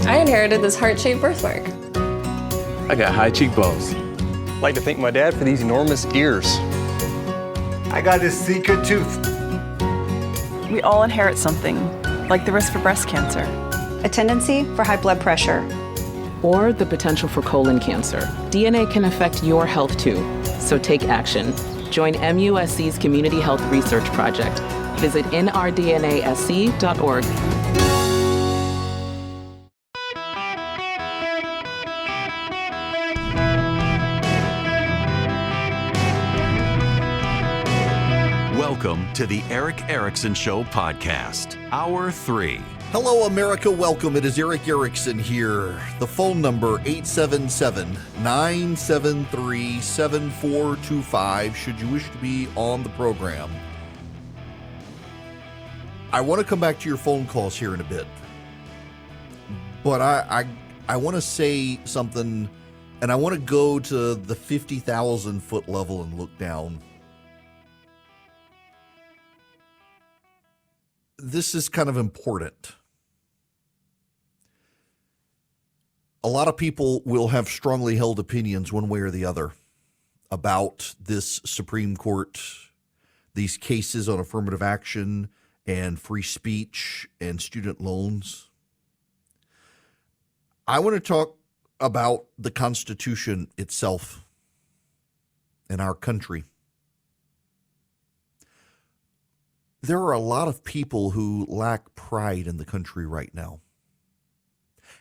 I inherited this heart-shaped birthmark. I got high cheekbones. I'd like to thank my dad for these enormous ears. I got this secret tooth. We all inherit something, like the risk for breast cancer. A tendency for high blood pressure. Or the potential for colon cancer. DNA can affect your health too, so take action. Join MUSC's Community Health Research Project. Visit nrdnasc.org. Welcome to the Eric Erickson Show podcast, Hour 3. Hello, America. Welcome. It is Eric Erickson here. The phone number, 877-973-7425, should you wish to be on the program. I want to come back to your phone calls here in a bit. But I want to say something, and I want to go to the 50,000-foot level and look down. This is kind of important. A lot of people will have strongly held opinions one way or the other about this Supreme Court, these cases on affirmative action and free speech and student loans. I want to talk about the Constitution itself and our country. There are a lot of people who lack pride in the country right now.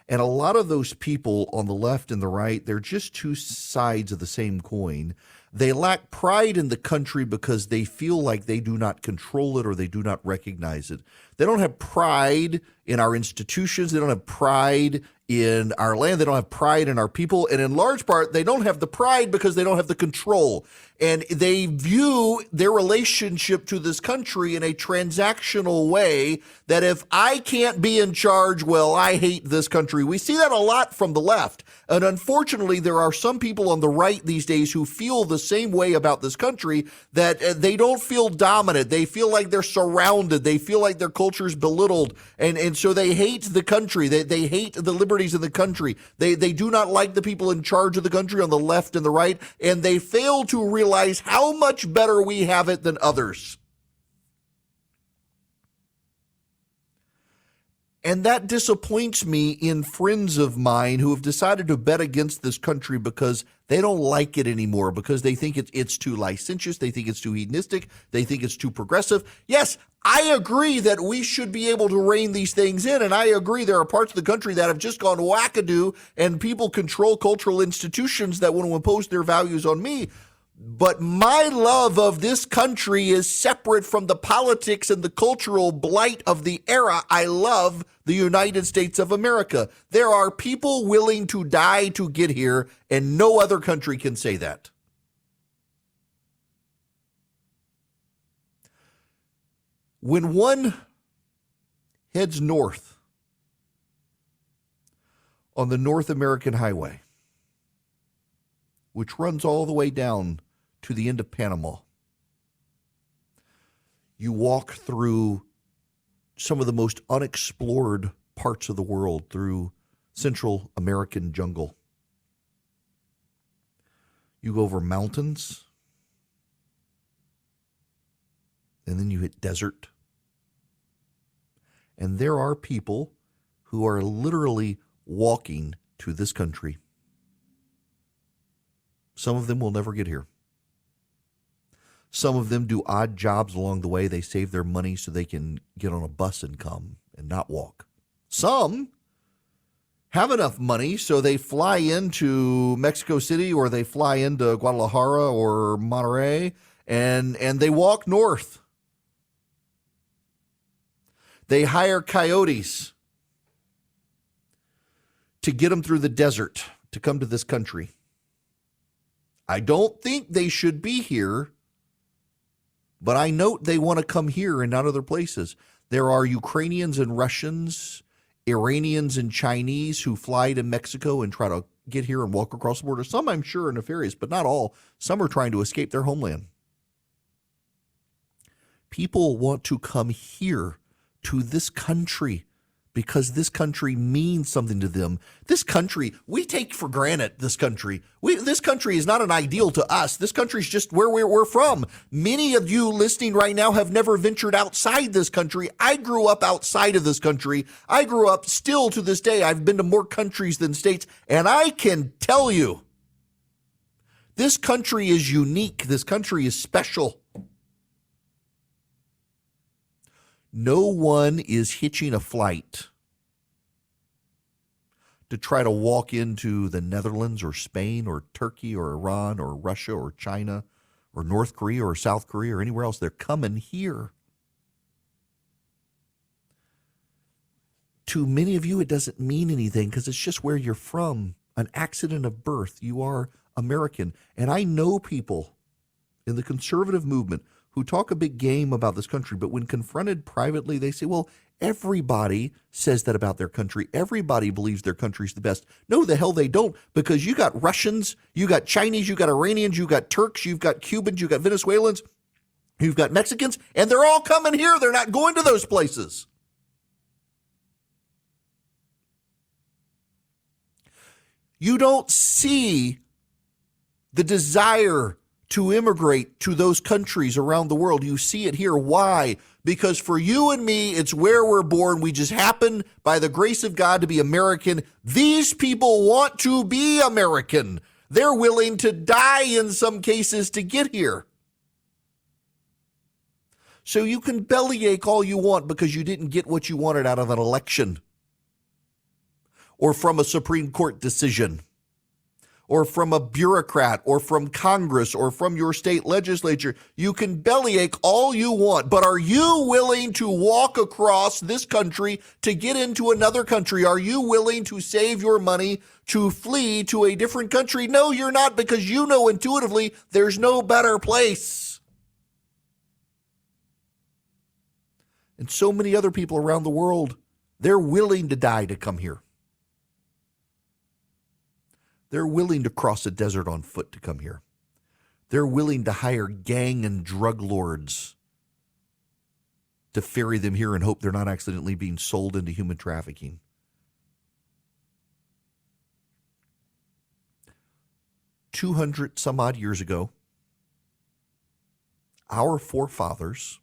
And a lot of those people on the left and the right, they're just two sides of the same coin. They lack pride in the country because they feel like they do not control it or they do not recognize it. They don't have pride in our institutions. They don't have pride in our land. They don't have pride in our people. And in large part, they don't have the pride because they don't have the control. And they view their relationship to this country in a transactional way that if I can't be in charge, well, I hate this country. We see that a lot from the left. And unfortunately, there are some people on the right these days who feel the same way about this country, that they don't feel dominant. They feel like they're surrounded. They feel like their culture is belittled. And so they hate the country. They hate the liberties of the country. They do not like the people in charge of the country on the left and the right. And they fail to realize how much better we have it than others. And that disappoints me in friends of mine who have decided to bet against this country because they don't like it anymore, because they think it's too licentious, they think it's too hedonistic, they think it's too progressive. Yes, I agree that we should be able to rein these things in, and I agree there are parts of the country that have just gone wackadoo, and people control cultural institutions that want to impose their values on me. But my love of this country is separate from the politics and the cultural blight of the era. I love the United States of America. There are people willing to die to get here, and no other country can say that. When one heads north on the North American Highway, which runs all the way down to the end of Panama, you walk through some of the most unexplored parts of the world, through Central American jungle. You go over mountains, and then you hit desert. And there are people who are literally walking to this country. Some of them will never get here. Some of them do odd jobs along the way. They save their money so they can get on a bus and come and not walk. Some have enough money so they fly into Mexico City, or they fly into Guadalajara or Monterrey, and they walk north. They hire coyotes to get them through the desert to come to this country. I don't think they should be here, but I note they want to come here and not other places. There are Ukrainians and Russians, Iranians and Chinese who fly to Mexico and try to get here and walk across the border. Some, I'm sure, are nefarious, but not all. Some are trying to escape their homeland. People want to come here to this country because this country means something to them. This country, we take for granted this country. This country is not an ideal to us. This country is just where we're from. Many of you listening right now have never ventured outside this country. I grew up outside of this country. I grew up still to this day. I've been to more countries than states, and I can tell you, this country is unique. This country is special. No one is hitching a flight to try to walk into the Netherlands or Spain or Turkey or Iran or Russia or China or North Korea or South Korea or anywhere else. They're coming here. To many of you, it doesn't mean anything because it's just where you're from. An accident of birth. You are American. And I know people in the conservative movement who talk a big game about this country, but when confronted privately, they say, well, everybody says that about their country. Everybody believes their country's the best. No, the hell they don't, because you got Russians, you got Chinese, you got Iranians, you got Turks, you've got Cubans, you got Venezuelans, you've got Mexicans, and they're all coming here. They're not going to those places. You don't see the desire to immigrate to those countries around the world. You see it here. Why? Because for you and me, it's where we're born. We just happen, by the grace of God, to be American. These people want to be American. They're willing to die in some cases to get here. So you can bellyache all you want because you didn't get what you wanted out of an election or from a Supreme Court decision, or from a bureaucrat, or from Congress, or from your state legislature. You can bellyache all you want, but are you willing to walk across this country to get into another country? Are you willing to save your money to flee to a different country? No, you're not, because you know intuitively there's no better place. And so many other people around the world, they're willing to die to come here. They're willing to cross a desert on foot to come here. They're willing to hire gang and drug lords to ferry them here and hope they're not accidentally being sold into human trafficking. $200 some odd years ago, our forefathers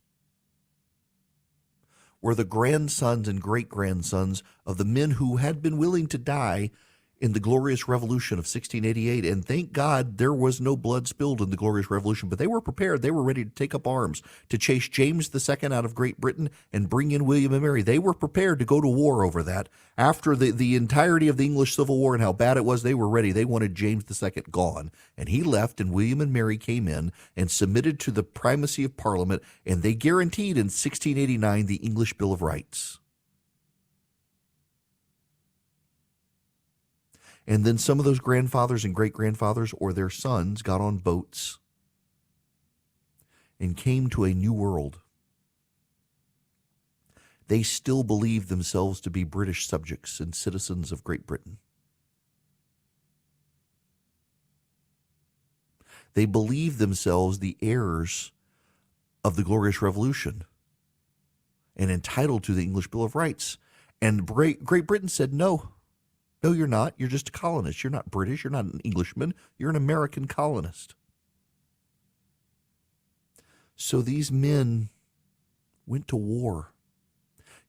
were the grandsons and great-grandsons of the men who had been willing to die in the Glorious Revolution of 1688. And thank God there was no blood spilled in the Glorious Revolution, but they were prepared. They were ready to take up arms to chase James II out of Great Britain and bring in William and Mary. They were prepared to go to war over that. After the entirety of the English Civil War and how bad it was, they were ready. They wanted James II gone. And he left, and William and Mary came in and submitted to the primacy of Parliament, and they guaranteed in 1689 the English Bill of Rights. And then some of those grandfathers and great-grandfathers or their sons got on boats and came to a new world. They still believed themselves to be British subjects and citizens of Great Britain. They believed themselves the heirs of the Glorious Revolution and entitled to the English Bill of Rights. And Great Britain said, no. No, you're not. You're just a colonist. You're not British. You're not an Englishman. You're an American colonist. So these men went to war.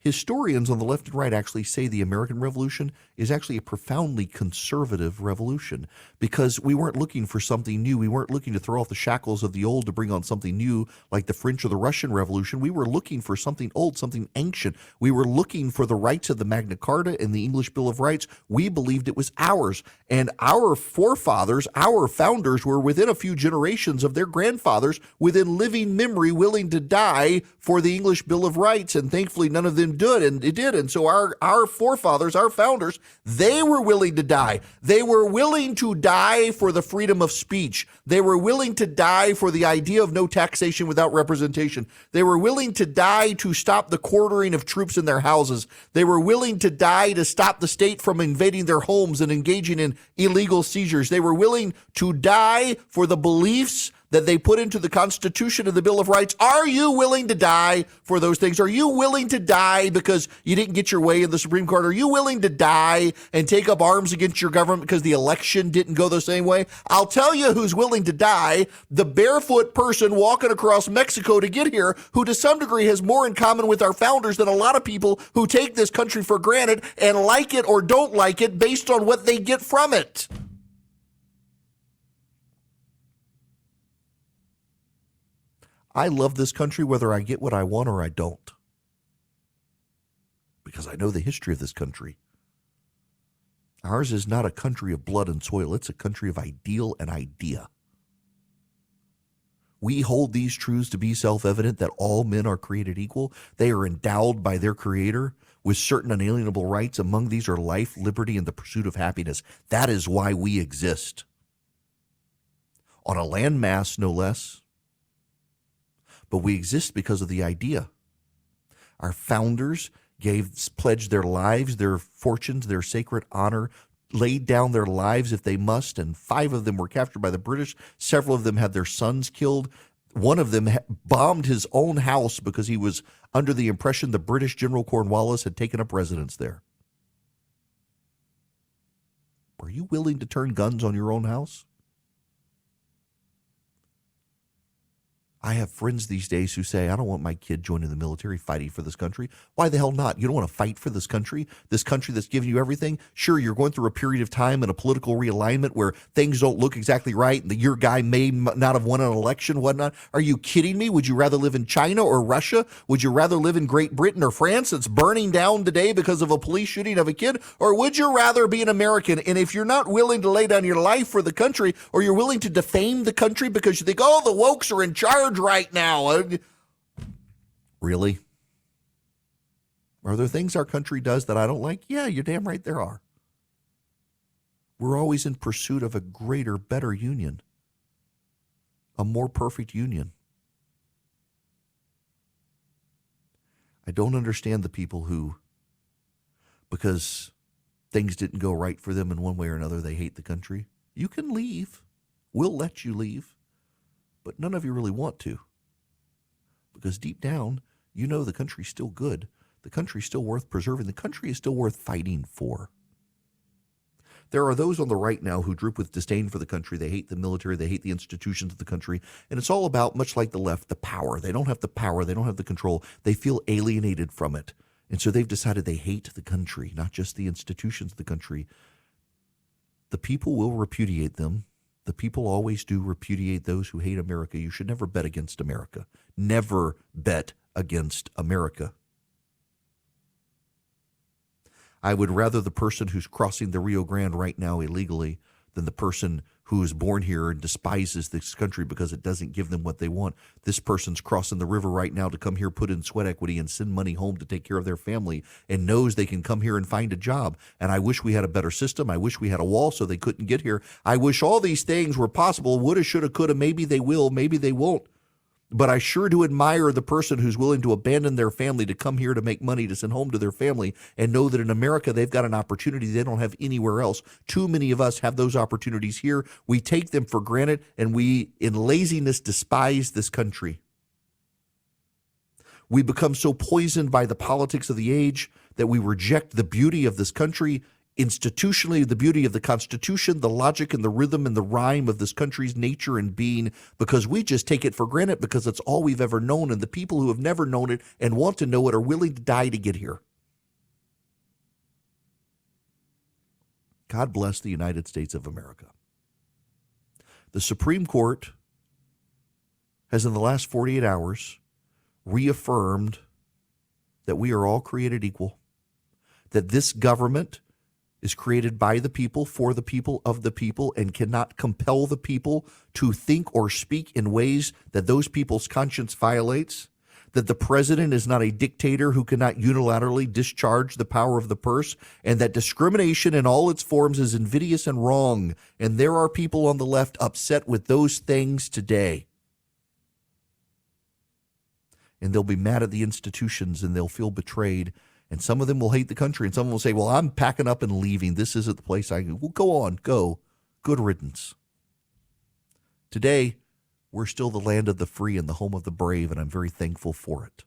Historians on the left and right actually say the American Revolution is actually a profoundly conservative revolution because we weren't looking for something new. We weren't looking to throw off the shackles of the old to bring on something new like the French or the Russian Revolution. We were looking for something old, something ancient. We were looking for the rights of the Magna Carta and the English Bill of Rights. We believed it was ours. And our forefathers, our founders, were within a few generations of their grandfathers within living memory willing to die for the English Bill of Rights. And thankfully, none of them did, and it did. And so our forefathers, our founders, they were willing to die. They were willing to die for the freedom of speech. They were willing to die for the idea of no taxation without representation. They were willing to die to stop the quartering of troops in their houses. They were willing to die to stop the state from invading their homes and engaging in illegal seizures. They were willing to die for the beliefs that they put into the Constitution and the Bill of Rights, are you willing to die for those things? Are you willing to die because you didn't get your way in the Supreme Court? Are you willing to die and take up arms against your government because the election didn't go the same way? I'll tell you who's willing to die: the barefoot person walking across Mexico to get here, who to some degree has more in common with our founders than a lot of people who take this country for granted and like it or don't like it based on what they get from it. I love this country whether I get what I want or I don't, because I know the history of this country. Ours is not a country of blood and soil. It's a country of ideal and idea. We hold these truths to be self-evident, that all men are created equal. They are endowed by their Creator with certain unalienable rights. Among these are life, liberty, and the pursuit of happiness. That is why we exist. On a landmass, no less. But we exist because of the idea. Our founders pledged their lives, their fortunes, their sacred honor, laid down their lives if they must, and 5 of them were captured by the British. Several of them had their sons killed. One of them bombed his own house because he was under the impression the British General Cornwallis had taken up residence there. Are you willing to turn guns on your own house? I have friends these days who say, I don't want my kid joining the military, fighting for this country. Why the hell not? You don't want to fight for this country that's giving you everything? Sure, you're going through a period of time and a political realignment where things don't look exactly right and your guy may not have won an election, whatnot. Are you kidding me? Would you rather live in China or Russia? Would you rather live in Great Britain or France that's burning down today because of a police shooting of a kid? Or would you rather be an American? And if you're not willing to lay down your life for the country, or you're willing to defame the country because you think, oh, the wokes are in charge right now. Really? Are there things our country does that I don't like? Yeah, you're damn right there are. We're always in pursuit of a greater, better union, a more perfect union. I don't understand the people who, because things didn't go right for them in one way or another, they hate the country. You can leave. We'll let you leave. But none of you really want to. Because deep down, you know the country's still good. The country's still worth preserving. The country is still worth fighting for. There are those on the right now who droop with disdain for the country. They hate the military. They hate the institutions of the country. And it's all about, much like the left, the power. They don't have the power. They don't have the control. They feel alienated from it. And so they've decided they hate the country, not just the institutions of the country. The people will repudiate them. The people always do repudiate those who hate America. You should never bet against America. Never bet against America. I would rather the person who's crossing the Rio Grande right now illegally than the person who is born here and despises this country because it doesn't give them what they want. This person's crossing the river right now to come here, put in sweat equity, and send money home to take care of their family, and knows they can come here and find a job. And I wish we had a better system. I wish we had a wall so they couldn't get here. I wish all these things were possible. Woulda, shoulda, coulda. Maybe they will. Maybe they won't. But I sure do admire the person who's willing to abandon their family to come here to make money to send home to their family and know that in America they've got an opportunity they don't have anywhere else. Too many of us have those opportunities here. We take them for granted, and we, in laziness, despise this country. We become so poisoned by the politics of the age that we reject the beauty of this country, institutionally, the beauty of the Constitution, the logic and the rhythm and the rhyme of this country's nature and being, because we just take it for granted because it's all we've ever known, and the people who have never known it and want to know it are willing to die to get here. God bless the United States of America. The Supreme Court has, in the last 48 hours, reaffirmed that we are all created equal, that this government is created by the people, for the people, of the people, and cannot compel the people to think or speak in ways that those people's conscience violates, that the president is not a dictator who cannot unilaterally discharge the power of the purse, and that discrimination in all its forms is invidious and wrong. And there are people on the left upset with those things today. And they'll be mad at the institutions, and they'll feel betrayed. And some of them will hate the country, and some of them will say, well, I'm packing up and leaving. This isn't the place I go. Well, go on, go. Good riddance. Today, We're still the land of the free and the home of the brave, and I'm very thankful for it.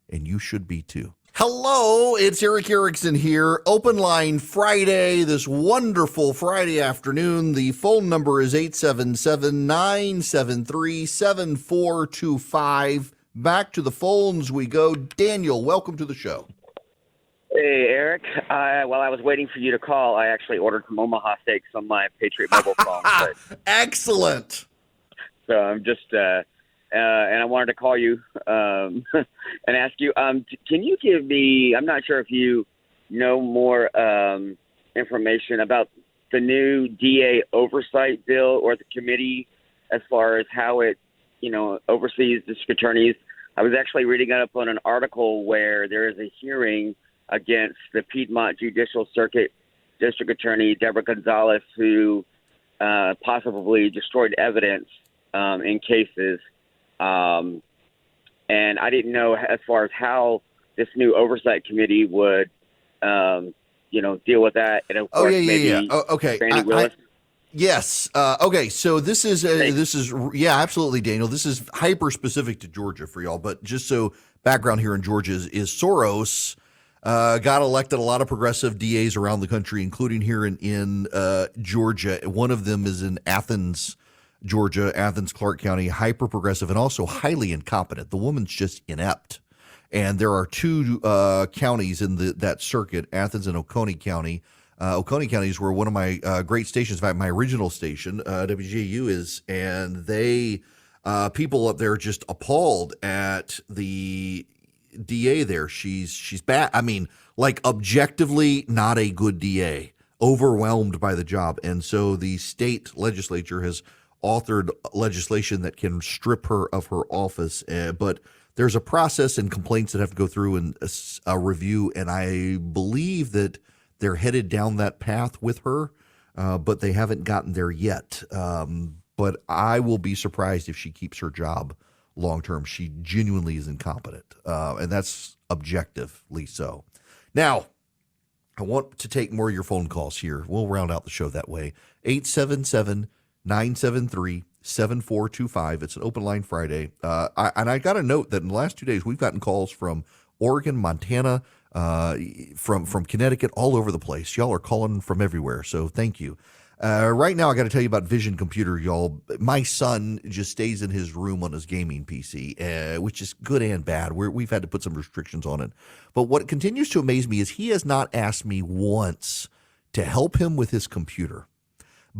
And you should be too. Hello, it's Eric Erickson here. Open Line Friday, this wonderful Friday afternoon. The phone number is 877-973-7425. Back to the phones we go. Daniel, welcome to the show. Hey, Eric. While I was waiting for you to call, I actually ordered some Omaha steaks on my Patriot mobile phone. Excellent. So I'm just, and I wanted to call you and ask you, can you give me, I'm not sure if you know more information about the new DA oversight bill or the committee as far as how it, oversees district attorneys. I was actually reading up on an article where there is a hearing against the Piedmont Judicial Circuit District Attorney Deborah Gonzalez, who possibly destroyed evidence in cases. And I didn't know as far as how this new oversight committee would, deal with that. And of course, Okay. Randy Willis. Yes. Okay. So this is absolutely, Daniel. This is hyper specific to Georgia for y'all. But just so background here in Georgia is Soros got elected a lot of progressive DAs around the country, including here in Georgia. One of them is in Athens, Georgia, Athens, Clark County, hyper progressive and also highly incompetent. The woman's just inept. And there are two counties in that circuit, Athens and Oconee County. Oconee County is where one of my great stations, in fact, my original station, WJU is, and they people up there are just appalled at the DA there. She's bad. I mean, like objectively not a good DA, overwhelmed by the job. And so the state legislature has authored legislation that can strip her of her office. But there's a process and complaints that have to go through and a review. And I believe that they're headed down that path with her, but they haven't gotten there yet. But I will be surprised if she keeps her job long term. She genuinely is incompetent, and that's objectively so. Now, I want to take more of your phone calls here. We'll round out the show that way. 877-973-7425. It's an open line Friday. I got to note that in the last 2 days, we've gotten calls from Oregon, Montana, from Connecticut, all over the place. Y'all are calling from everywhere, so thank you. Right now, I got to tell you about Vision Computer, y'all. My son just stays in his room on his gaming PC, which is good and bad. We've had to put some restrictions on it. But what continues to amaze me is he has not asked me once to help him with his computer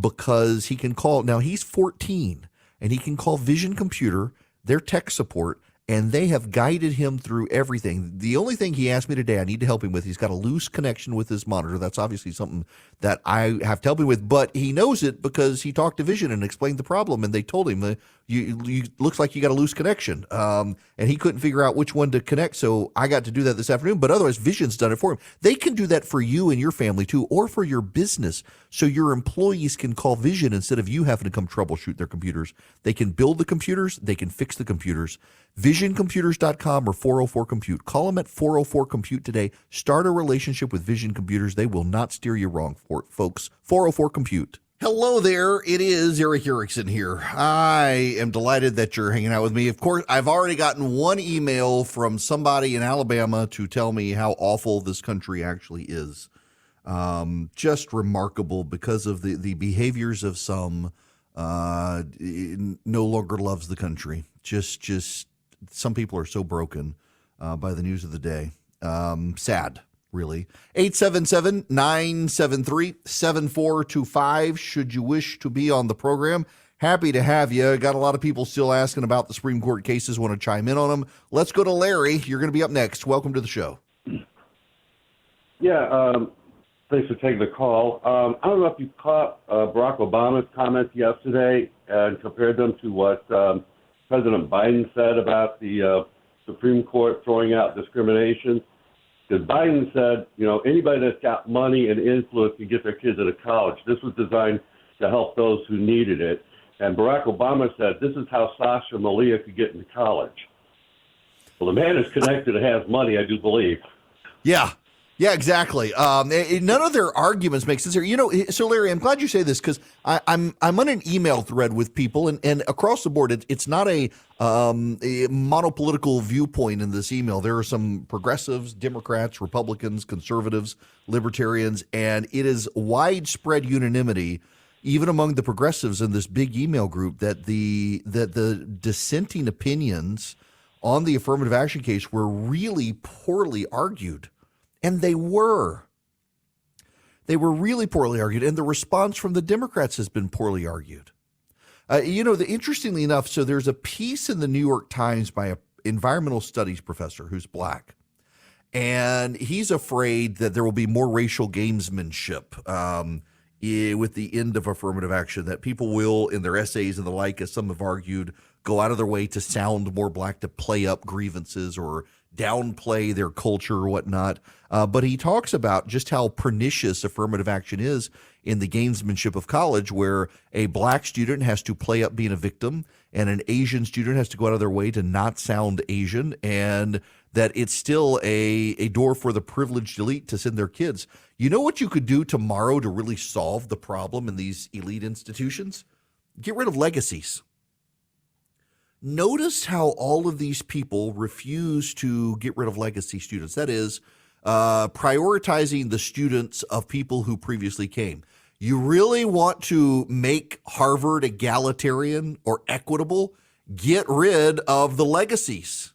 because he can call. Now, he's 14, and he can call Vision Computer, their tech support, and they have guided him through everything. The only thing he asked me today I need to help him with, he's got a loose connection with his monitor. That's obviously something that I have to help him with, but he knows it because he talked to Vision and explained the problem, and they told him, you looks like you got a loose connection, and he couldn't figure out which one to connect, so I got to do that this afternoon, but otherwise Vision's done it for him. They can do that for you and your family too, or for your business, so your employees can call Vision instead of you having to come troubleshoot their computers. They can build the computers, they can fix the computers. VisionComputers.com or 404-COMPUTE. Call them at 404-COMPUTE today. Start a relationship with Vision Computers. They will not steer you wrong, folks. 404-COMPUTE. Hello there. It is Eric Erickson here. I am delighted that you're hanging out with me. Of course, I've already gotten one email from somebody in Alabama to tell me how awful this country actually is. Just remarkable because of the behaviors of some no longer loves the country. Just some people are so broken by the news of the day. Sad, really. 877-973-7425. Should you wish to be on the program, happy to have you. Got a lot of people still asking about the Supreme Court cases, want to chime in on them. Let's go to Larry. You're going to be up next. Welcome to the show. Yeah, thanks for taking the call. I don't know if you caught Barack Obama's comments yesterday and compared them to what President Biden said about the Supreme Court throwing out discrimination. Because Biden said, anybody that's got money and influence can get their kids into college. This was designed to help those who needed it. And Barack Obama said, this is how Sasha and Malia could get into college. Well, the man is connected and has money, I do believe. Yeah. Yeah, exactly. None of their arguments make sense here. You know, so Larry, I'm glad you say this because I'm on an email thread with people, and across the board, it's not a monopolitical viewpoint in this email. There are some progressives, Democrats, Republicans, conservatives, libertarians, and it is widespread unanimity, even among the progressives in this big email group, that the dissenting opinions on the affirmative action case were really poorly argued. And they were. They were really poorly argued. And the response from the Democrats has been poorly argued. Interestingly enough, so there's a piece in the New York Times by an environmental studies professor who's black. And he's afraid that there will be more racial gamesmanship with the end of affirmative action, that people will, in their essays and the like, as some have argued, go out of their way to sound more black, to play up grievances or downplay their culture or whatnot. But he talks about just how pernicious affirmative action is in the gamesmanship of college, where a black student has to play up being a victim and an Asian student has to go out of their way to not sound Asian, and that it's still a door for the privileged elite to send their kids. You know what you could do tomorrow to really solve the problem in these elite institutions? Get rid of legacies. Notice how all of these people refuse to get rid of legacy students. That is, prioritizing the students of people who previously came. You really want to make Harvard egalitarian or equitable? Get rid of the legacies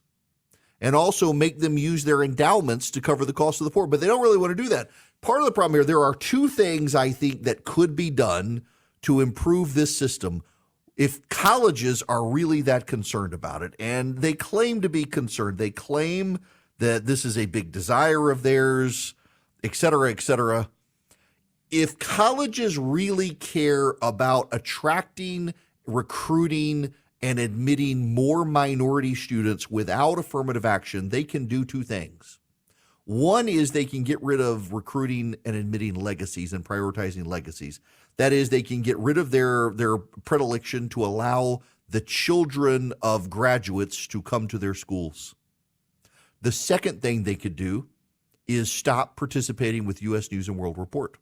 and also make them use their endowments to cover the cost of the poor. But they don't really want to do that. Part of the problem here, there are two things I think that could be done to improve this system if colleges are really that concerned about it. And they claim to be concerned. They claim that this is a big desire of theirs, et cetera, et cetera. If colleges really care about attracting, recruiting, and admitting more minority students without affirmative action, they can do two things. One is they can get rid of recruiting and admitting legacies and prioritizing legacies. That is, they can get rid of their predilection to allow the children of graduates to come to their schools. The second thing they could do is stop participating with U.S. News and World Report.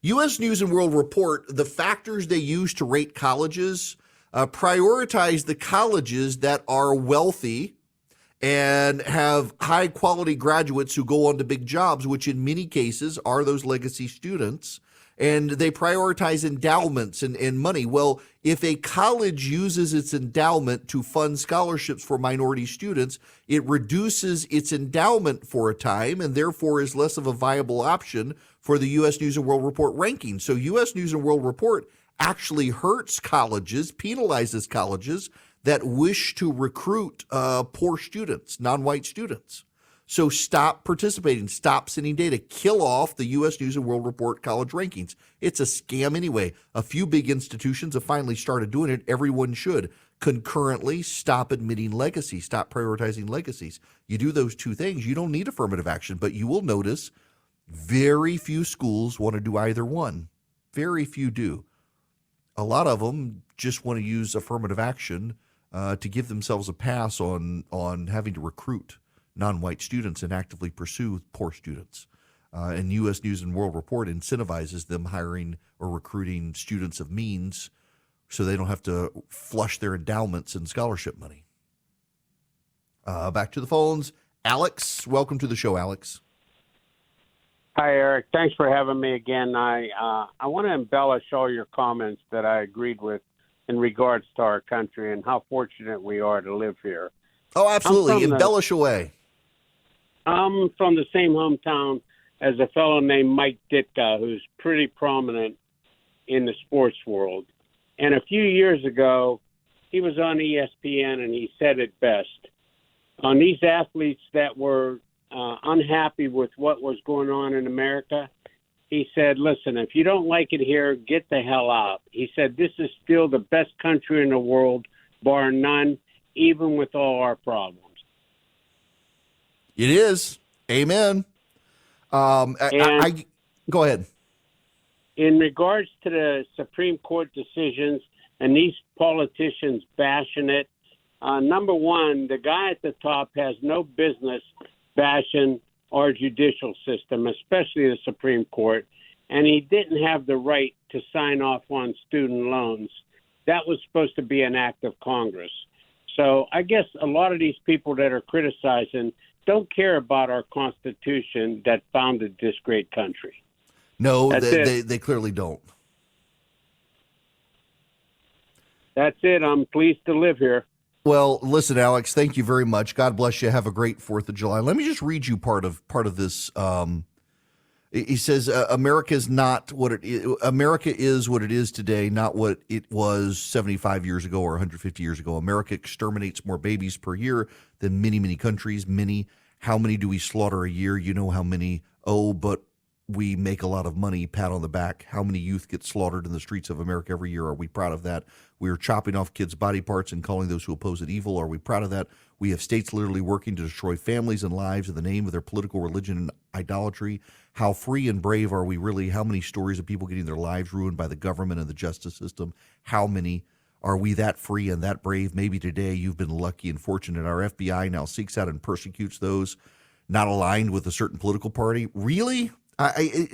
U.S. News and World Report, the factors they use to rate colleges, prioritize the colleges that are wealthy and have high quality graduates who go on to big jobs, which in many cases are those legacy students. And they prioritize endowments and money. Well, if a college uses its endowment to fund scholarships for minority students, it reduces its endowment for a time and therefore is less of a viable option for the U.S. News and World Report ranking. So U.S. News and World Report actually hurts colleges, penalizes colleges that wish to recruit poor students, non-white students. So stop participating, stop sending data, kill off the U.S. News and World Report college rankings. It's a scam anyway. A few big institutions have finally started doing it. Everyone should. Concurrently, stop admitting legacies, stop prioritizing legacies. You do those two things, you don't need affirmative action, but you will notice very few schools want to do either one. Very few do. A lot of them just want to use affirmative action to give themselves a pass on having to recruit non-white students and actively pursue poor students. And U.S. News and World Report incentivizes them hiring or recruiting students of means so they don't have to flush their endowments and scholarship money. Back to the phones. Alex, welcome to the show, Alex. Hi, Eric. Thanks for having me again. I want to embellish all your comments that I agreed with in regards to our country and how fortunate we are to live here. Oh, absolutely. Embellish away. I'm from the same hometown as a fellow named Mike Ditka, who's pretty prominent in the sports world. And a few years ago, he was on ESPN, and he said it best. On these athletes that were unhappy with what was going on in America, he said, listen, if you don't like it here, get the hell out. He said, this is still the best country in the world, bar none, even with all our problems. It is. Amen. Go ahead. In regards to the Supreme Court decisions and these politicians bashing it, number one, the guy at the top has no business bashing our judicial system, especially the Supreme Court, and he didn't have the right to sign off on student loans. That was supposed to be an act of Congress. So I guess a lot of these people that are criticizing don't care about our Constitution that founded this great country. No, they clearly don't. That's it. I'm pleased to live here. Well, listen, Alex, thank you very much. God bless you. Have a great 4th of July. Let me just read you part of this. He says, America is what it is today, not what it was 75 years ago or 150 years ago. America exterminates more babies per year than many, many countries. How many do we slaughter a year? You know how many. Oh, but we make a lot of money. Pat on the back. How many youth get slaughtered in the streets of America every year? Are we proud of that? We are chopping off kids' body parts and calling those who oppose it evil. Are we proud of that? We have states literally working to destroy families and lives in the name of their political religion and idolatry. How free and brave are we really? How many stories of people getting their lives ruined by the government and the justice system? How many? Are we that free and that brave? Maybe today you've been lucky and fortunate. Our FBI now seeks out and persecutes those not aligned with a certain political party. Really?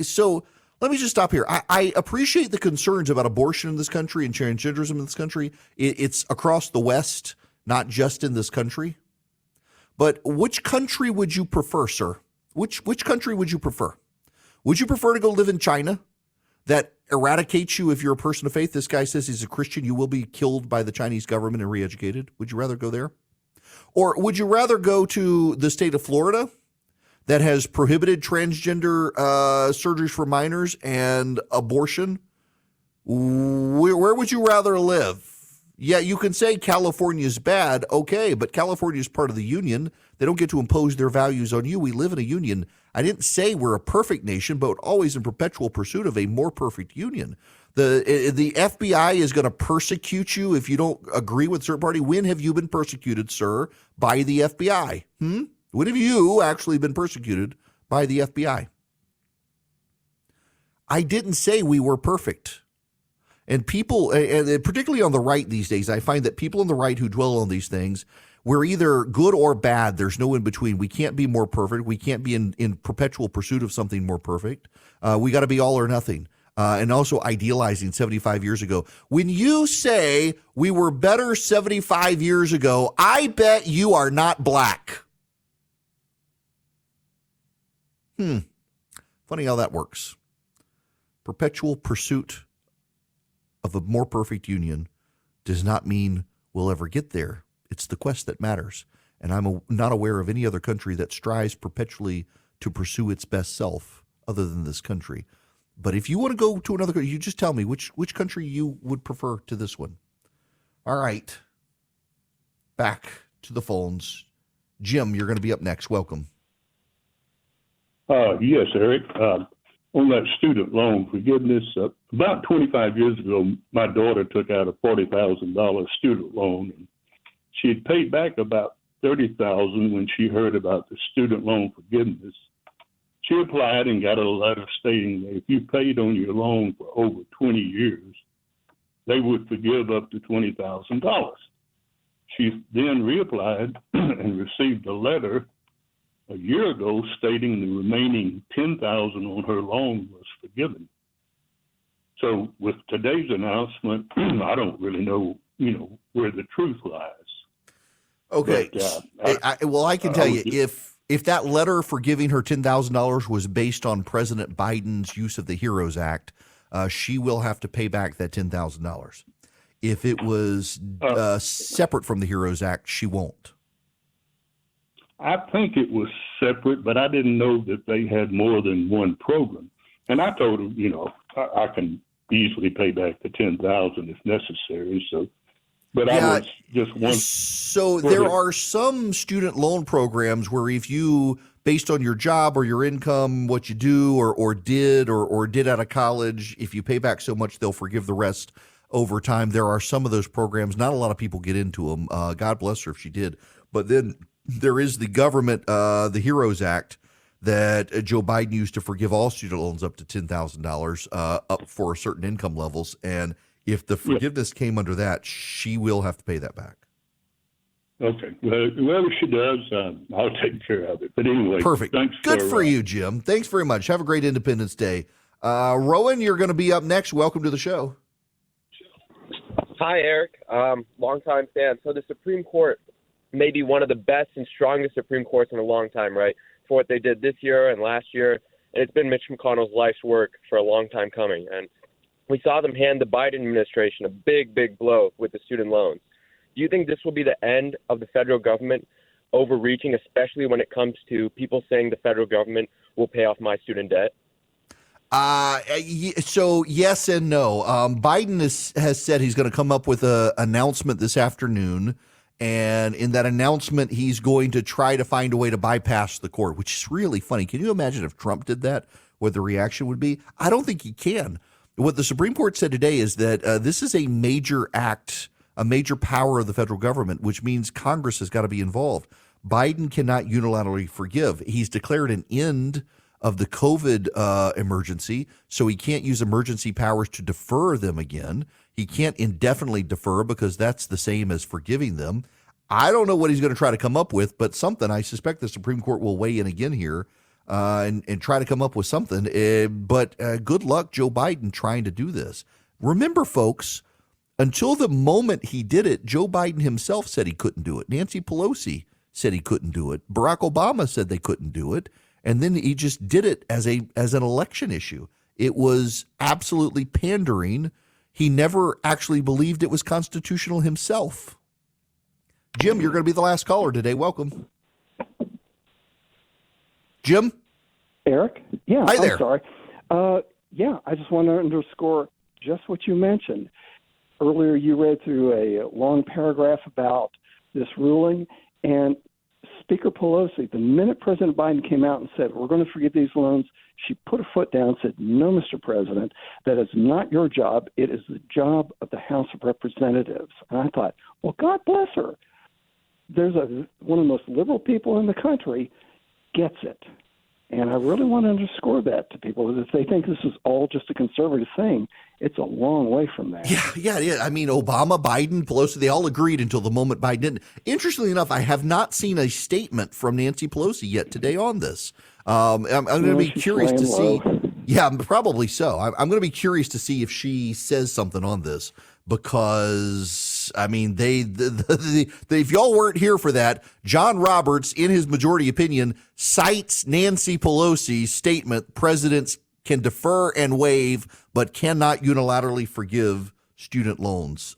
So let me just stop here. I appreciate the concerns about abortion in this country and transgenderism in this country. It's across the West, not just in this country. But which country would you prefer, sir? Which country would you prefer? Would you prefer to go live in China that eradicates you if you're a person of faith? This guy says he's a Christian. You will be killed by the Chinese government and re-educated. Would you rather go there? Or would you rather go to the state of Florida that has prohibited transgender surgeries for minors and abortion? Where would you rather live? Yeah, you can say California is bad, okay, but California is part of the union. They don't get to impose their values on you. We live in a union. I didn't say we're a perfect nation, but always in perpetual pursuit of a more perfect union. The FBI is going to persecute you if you don't agree with a certain party. When have you been persecuted, sir, by the FBI? When have you actually been persecuted by the FBI? I didn't say we were perfect. And people, and particularly on the right these days, I find that people on the right who dwell on these things, we're either good or bad. There's no in between. We can't be more perfect. We can't be in perpetual pursuit of something more perfect. We got to be all or nothing. And also idealizing 75 years ago. When you say we were better 75 years ago, I bet you are not black. Funny how that works. Perpetual pursuit of a more perfect union does not mean we'll ever get there. It's the quest that matters. And I'm not aware of any other country that strives perpetually to pursue its best self other than this country. But if you want to go to another country, you just tell me which country you would prefer to this one. All right. Back to the phones. Jim, you're going to be up next. Welcome. Yes, Eric. On that student loan forgiveness, about 25 years ago, my daughter took out a $40,000 student loan. And she had paid back about $30,000 when she heard about the student loan forgiveness. She applied and got a letter stating that if you paid on your loan for over 20 years, they would forgive up to $20,000. She then reapplied and received a letter a year ago stating the remaining $10,000 on her loan was forgiven. So with today's announcement, I don't really know, where the truth lies. Okay. But, I can tell you, if that letter forgiving her $10,000 was based on President Biden's use of the HEROES Act, she will have to pay back that $10,000. If it was separate from the HEROES Act, she won't. I think it was separate, but I didn't know that they had more than one program. And I told her, I can easily pay back the $10,000 if necessary. So, but yeah, I was just one. So there are some student loan programs where if you, based on your job or your income, what you do or did out of college, if you pay back so much, they'll forgive the rest over time. There are some of those programs. Not a lot of people get into them. God bless her if she did. But then there is the government, the HEROES Act, that Joe Biden used to forgive all student loans up to $10,000 up for certain income levels. And if the forgiveness came under that, she will have to pay that back. Okay. Well, whoever she does, I'll take care of it. But anyway, Perfect. Thanks Good for you, Jim. Thanks very much. Have a great Independence Day. Rowan, you're going to be up next. Welcome to the show. Hi, Eric. Longtime fan. So the Supreme Court may be one of the best and strongest Supreme Courts in a long time, right? For what they did this year and last year. And it's been Mitch McConnell's life's work for a long time coming. And we saw them hand the Biden administration a big, big blow with the student loans. Do you think this will be the end of the federal government overreaching, especially when it comes to people saying the federal government will pay off my student debt? So yes and no. Biden has said he's going to come up with an announcement this afternoon. And in that announcement, he's going to try to find a way to bypass the court, which is really funny. Can you imagine if Trump did that, what the reaction would be? I don't think he can. What the Supreme Court said today is that this is a major act, a major power of the federal government, which means Congress has got to be involved. Biden cannot unilaterally forgive. He's declared an end of the COVID emergency, so he can't use emergency powers to defer them again. He can't indefinitely defer because that's the same as forgiving them. I don't know what he's going to try to come up with, but something. I suspect the Supreme Court will weigh in again here and try to come up with something. But good luck, Joe Biden, trying to do this. Remember, folks, until the moment he did it, Joe Biden himself said he couldn't do it. Nancy Pelosi said he couldn't do it. Barack Obama said they couldn't do it. And then he just did it as an election issue. It was absolutely pandering. He never actually believed it was constitutional himself. Jim, you're going to be the last caller today. Welcome. Jim? Eric? Yeah, Hi there. I'm sorry. I just want to underscore just what you mentioned. Earlier you read through a long paragraph about this ruling, and Speaker Pelosi, the minute President Biden came out and said, we're going to forgive these loans, she put her foot down and said, no, Mr. President, that is not your job. It is the job of the House of Representatives. And I thought, well, God bless her. There's one of the most liberal people in the country gets it. And I really want to underscore that to people. If they think this is all just a conservative thing, it's a long way from that. Yeah. I mean, Obama, Biden, Pelosi, they all agreed until the moment Biden didn't. Interestingly enough, I have not seen a statement from Nancy Pelosi yet today on this. I'm going to be curious to see. Yeah, probably so. I'm going to be curious to see if she says something on this because, I mean, if y'all weren't here for that, John Roberts, in his majority opinion, cites Nancy Pelosi's statement, presidents can defer and waive, but cannot unilaterally forgive student loans.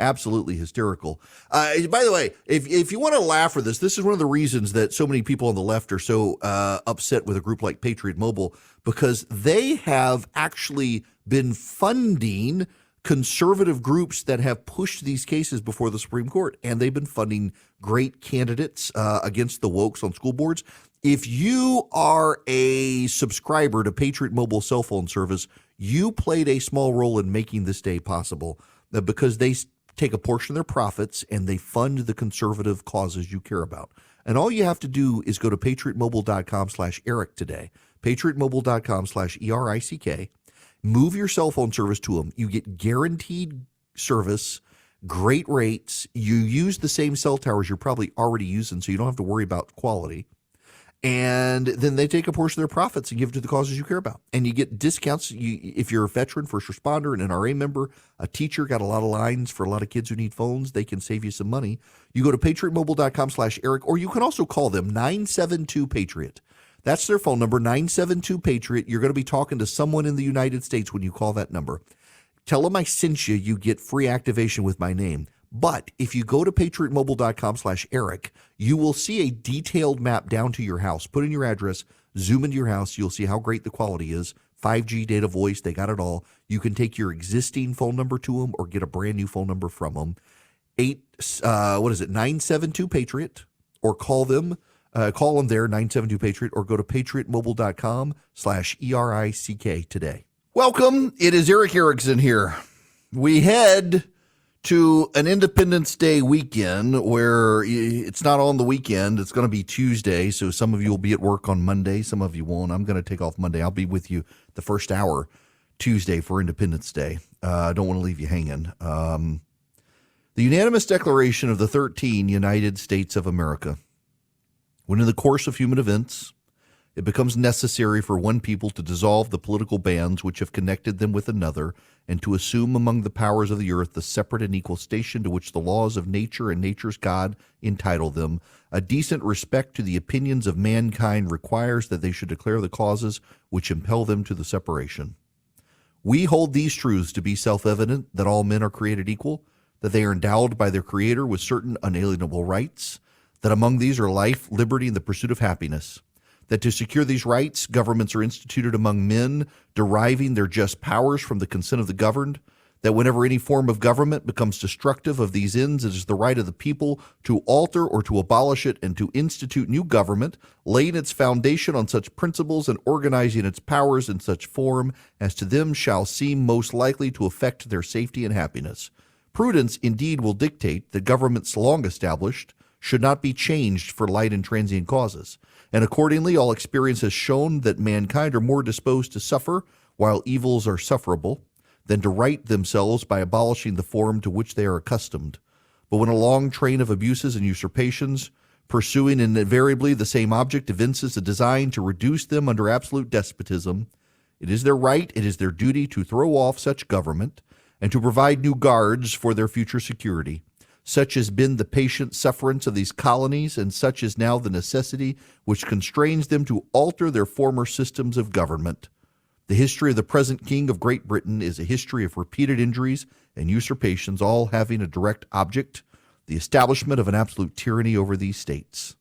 Absolutely hysterical. By the way, if you want to laugh for this is one of the reasons that so many people on the left are so upset with a group like Patriot Mobile, because they have actually been funding conservative groups that have pushed these cases before the Supreme Court, and they've been funding great candidates against the wokes on school boards. If you are a subscriber to Patriot Mobile cell phone service, you played a small role in making this day possible because they take a portion of their profits and they fund the conservative causes you care about. And all you have to do is go to patriotmobile.com/Eric today, patriotmobile.com/ERICK, move your cell phone service to them. You get guaranteed service, great rates. You use the same cell towers you're probably already using, so you don't have to worry about quality. And then they take a portion of their profits and give it to the causes you care about. And you get discounts. If you're a veteran, first responder, an NRA member, a teacher, got a lot of lines for a lot of kids who need phones, they can save you some money. You go to patriotmobile.com/Eric, or you can also call them 972-PATRIOT. That's their phone number, 972-PATRIOT. You're going to be talking to someone in the United States when you call that number. Tell them I sent you. You get free activation with my name. But if you go to patriotmobile.com/Eric, you will see a detailed map down to your house. Put in your address, zoom into your house. You'll see how great the quality is. 5G data, voice, they got it all. You can take your existing phone number to them or get a brand new phone number from them. 972-PATRIOT, or call them there, 972-PATRIOT, or go to patriotmobile.com/ERICK today. Welcome. It is Eric Erickson here. We head to an Independence Day weekend where it's not on the weekend. It's going to be Tuesday, so some of you will be at work on Monday. Some of you won't. I'm going to take off Monday. I'll be with you the first hour Tuesday for Independence Day. I don't want to leave you hanging. The The unanimous declaration of the 13 United States of America. When in the course of human events, it becomes necessary for one people to dissolve the political bands which have connected them with another, and to assume among the powers of the earth the separate and equal station to which the laws of nature and nature's God entitle them, a decent respect to the opinions of mankind requires that they should declare the causes which impel them to the separation. We hold these truths to be self-evident, that all men are created equal, that they are endowed by their Creator with certain unalienable rights, that among these are life, liberty, and the pursuit of happiness, that to secure these rights, governments are instituted among men, deriving their just powers from the consent of the governed, that whenever any form of government becomes destructive of these ends, it is the right of the people to alter or to abolish it and to institute new government, laying its foundation on such principles and organizing its powers in such form as to them shall seem most likely to affect their safety and happiness. Prudence indeed will dictate that governments long established should not be changed for light and transient causes. And accordingly, all experience has shown that mankind are more disposed to suffer while evils are sufferable than to right themselves by abolishing the form to which they are accustomed. But when a long train of abuses and usurpations, pursuing invariably the same object, evinces a design to reduce them under absolute despotism, it is their right, it is their duty to throw off such government and to provide new guards for their future security. Such has been the patient sufferance of these colonies, and such is now the necessity which constrains them to alter their former systems of government. The history of the present King of Great Britain is a history of repeated injuries and usurpations, all having a direct object, the establishment of an absolute tyranny over these states.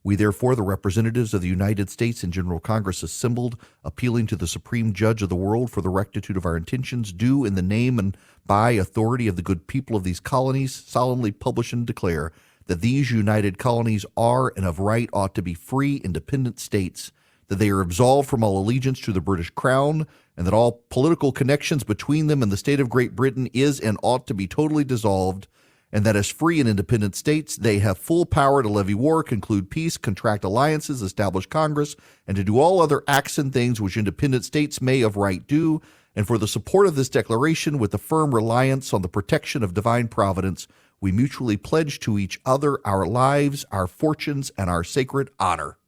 We therefore, the representatives of the United States in General Congress assembled, appealing to the Supreme Judge of the world for the rectitude of our intentions, do in the name and by authority of the good people of these colonies solemnly publish and declare that these united colonies are and of right ought to be free, independent states, that they are absolved from all allegiance to the British Crown, and that all political connections between them and the state of Great Britain is and ought to be totally dissolved, and that as free and independent states, they have full power to levy war, conclude peace, contract alliances, establish Congress, and to do all other acts and things which independent states may of right do, and for the support of this declaration, with the firm reliance on the protection of divine providence, we mutually pledge to each other our lives, our fortunes, and our sacred honor.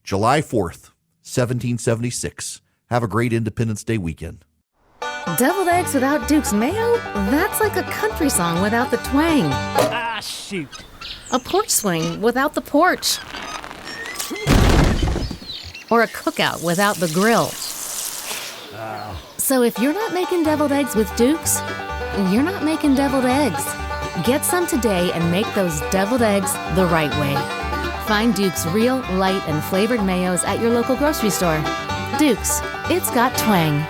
July 4th, 1776. Have a great Independence Day weekend. Deviled eggs without Duke's mayo? That's like a country song without the twang. Ah, shoot. A porch swing without the porch. Or a cookout without the grill. So if you're not making deviled eggs with Duke's, you're not making deviled eggs. Get some today and make those deviled eggs the right way. Find Duke's real, light, and flavored mayos at your local grocery store. Duke's, it's got twang.